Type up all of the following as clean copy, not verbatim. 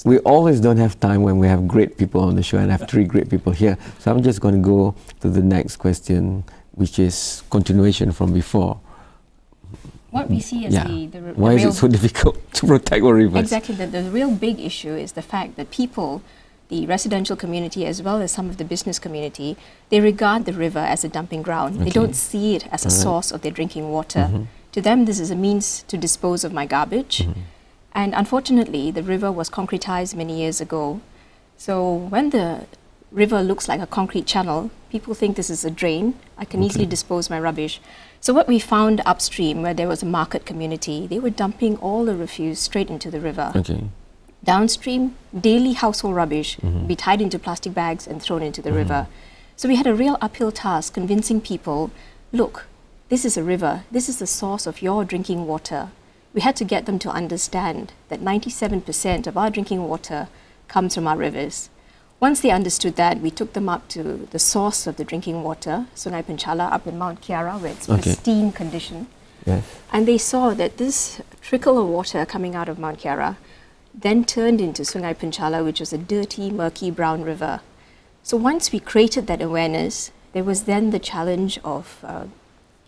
we always don't have time when we have great people on the show, and I have three great people here. So I'm just going to go to the next question, which is continuation from before. What we see as why is it so difficult to protect our rivers? Exactly, the real big issue is the fact that people, the residential community as well as some of the business community, they regard the river as a dumping ground. They don't see it as a source of their drinking water. To them, this is a means to dispose of my garbage. And unfortunately, the river was concretized many years ago. So when the river looks like a concrete channel, people think this is a drain. I can easily dispose my rubbish. So what we found upstream, where there was a market community, they were dumping all the refuse straight into the river. Downstream, daily household rubbish would be tied into plastic bags and thrown into the river. So we had a real uphill task convincing people, look, this is a river. This is the source of your drinking water. We had to get them to understand that 97% of our drinking water comes from our rivers. Once they understood that, we took them up to the source of the drinking water, Sungai Penchala, up in Mount Kiara, where it's pristine condition. And they saw that this trickle of water coming out of Mount Kiara then turned into Sungai Penchala, which was a dirty, murky, brown river. So once we created that awareness, there was then the challenge of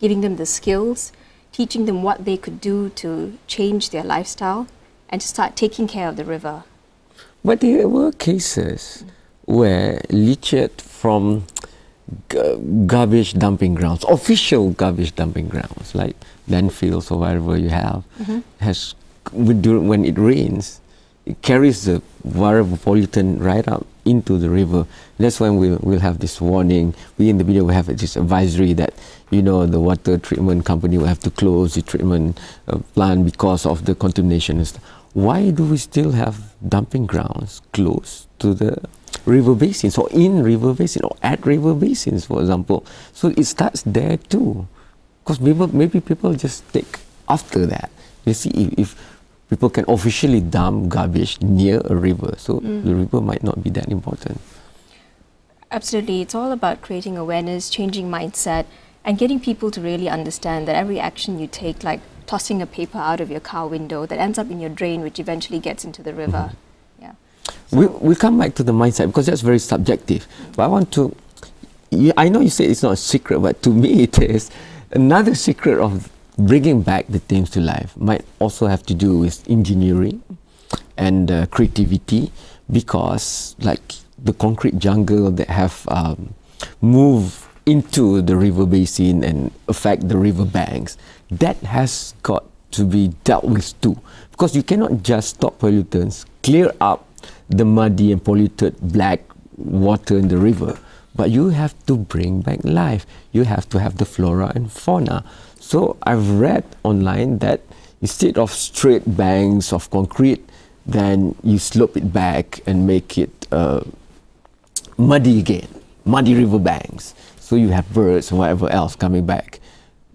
giving them the skills, teaching them what they could do to change their lifestyle and to start taking care of the river. But there were cases where leachate from garbage dumping grounds, official garbage dumping grounds, like landfills or wherever you have, when it rains, it carries the whatever pollutant right up into the river. That's when we'll have this warning. We in the video will have this advisory that, you know, the water treatment company will have to close the treatment plant because of the contamination and stuff. Why do we still have dumping grounds close to the river basins, or in river basin, or at river basins, for example? So it starts there too, because maybe people just take after that. You see, if people can officially dump garbage near a river, so the river might not be that important. Absolutely, it's all about creating awareness, changing mindset, and getting people to really understand that every action you take, like tossing a paper out of your car window, that ends up in your drain, which eventually gets into the river. So we'll come back to the mindset, because that's very subjective. But I want to, I know you say it's not a secret, but to me it is. Another secret of bringing back the things to life might also have to do with engineering and creativity, because like the concrete jungle that have moved into the river basin and affect the river banks, that has got to be dealt with too, because you cannot just stop pollutants, clear up the muddy and polluted black water in the river, but you have to bring back life. You have to have the flora and fauna. So I've read online that instead of straight banks of concrete, then you slope it back and make it muddy again, muddy river banks. So you have birds and whatever else coming back.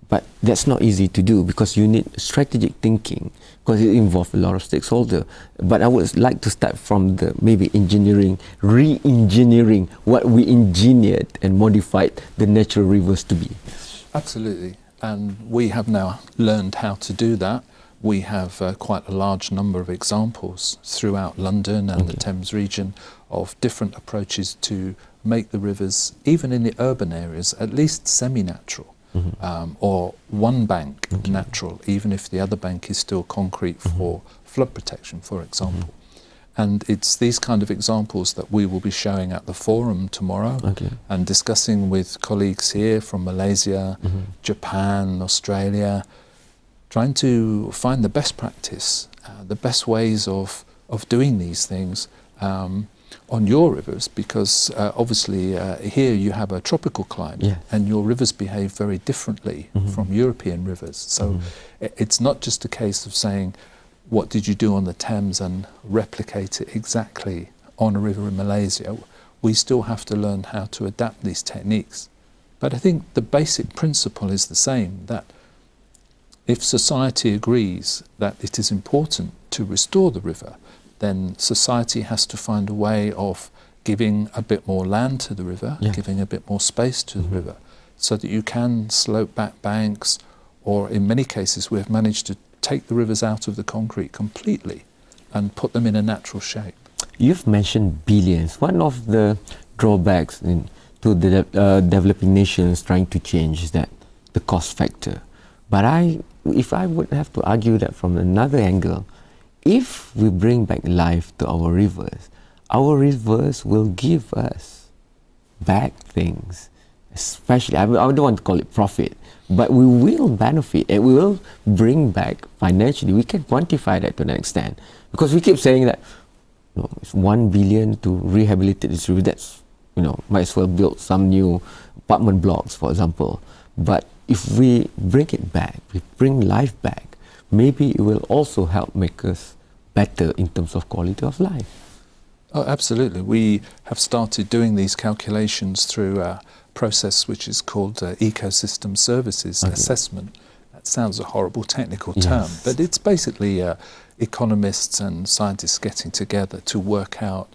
But that's not easy to do, because you need strategic thinking, because it involves a lot of stakeholders. But I would like to start from the maybe engineering, re-engineering what we engineered and modified the natural rivers to be. Absolutely. And we have now learned how to do that. We have quite a large number of examples throughout London and the Thames region of different approaches to make the rivers, even in the urban areas, at least semi-natural. Or one bank natural, even if the other bank is still concrete for flood protection, for example. And it's these kind of examples that we will be showing at the forum tomorrow and discussing with colleagues here from Malaysia, Japan, Australia, trying to find the best practice, the best ways of doing these things on your rivers, because obviously here you have a tropical climate and your rivers behave very differently from European rivers. So it's not just a case of saying, what did you do on the Thames and replicate it exactly on a river in Malaysia. We still have to learn how to adapt these techniques. But I think the basic principle is the same, that if society agrees that it is important to restore the river, then society has to find a way of giving a bit more land to the river, giving a bit more space to the river, so that you can slope back banks, or in many cases we have managed to take the rivers out of the concrete completely and put them in a natural shape. you've mentioned billions. One of the drawbacks to the developing nations trying to change is that the cost factor. But if I would have to argue that from another angle, if we bring back life to our rivers will give us back things, especially, I don't want to call it profit, but we will benefit and we will bring back financially. We can quantify that to an extent, because we keep saying that it's 1 billion to rehabilitate this river. That's, might as well build some new apartment blocks, for example. But if we bring it back, we bring life back, maybe it will also help make us better in terms of quality of life. Oh, absolutely. We have started doing these calculations through a process which is called ecosystem services assessment. That sounds a horrible technical term, but it's basically economists and scientists getting together to work out,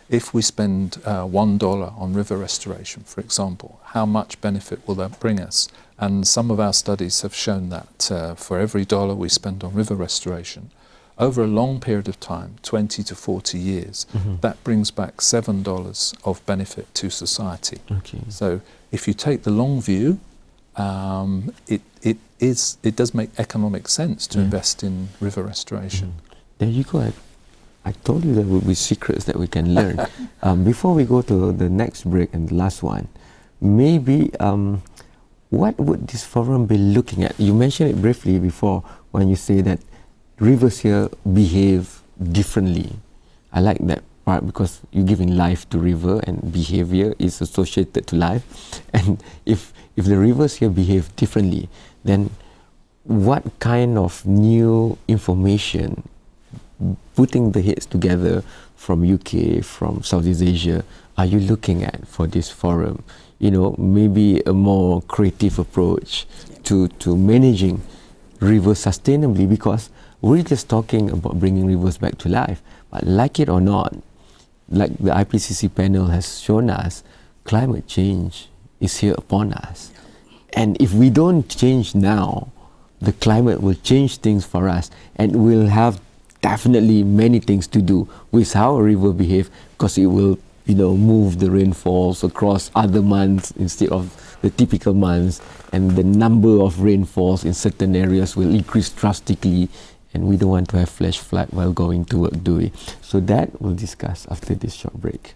if we spend $1 on river restoration, for example, how much benefit will that bring us? And some of our studies have shown that for every dollar we spend on river restoration, over a long period of time, 20 to 40 years, that brings back $7 of benefit to society. Okay. So if you take the long view, it does make economic sense to invest in river restoration. There you go. I told you there will be secrets that we can learn. Before we go to the next break and the last one, maybe what would this forum be looking at? You mentioned it briefly before when you say that rivers here behave differently. I like that part because you're giving life to river and behavior is associated to life. And if the rivers here behave differently, then what kind of new information, putting the heads together from UK, from Southeast Asia, are you looking at for this forum? Maybe a more creative approach to managing rivers sustainably, because we're just talking about bringing rivers back to life. But like it or not, like the IPCC panel has shown us, climate change is here upon us. And if we don't change now, the climate will change things for us, and we'll have definitely many things to do with how a river behave, because it will move the rainfalls across other months instead of the typical months, and the number of rainfalls in certain areas will increase drastically, and we don't want to have flash flood while going to work, do we? So that we'll discuss after this short break.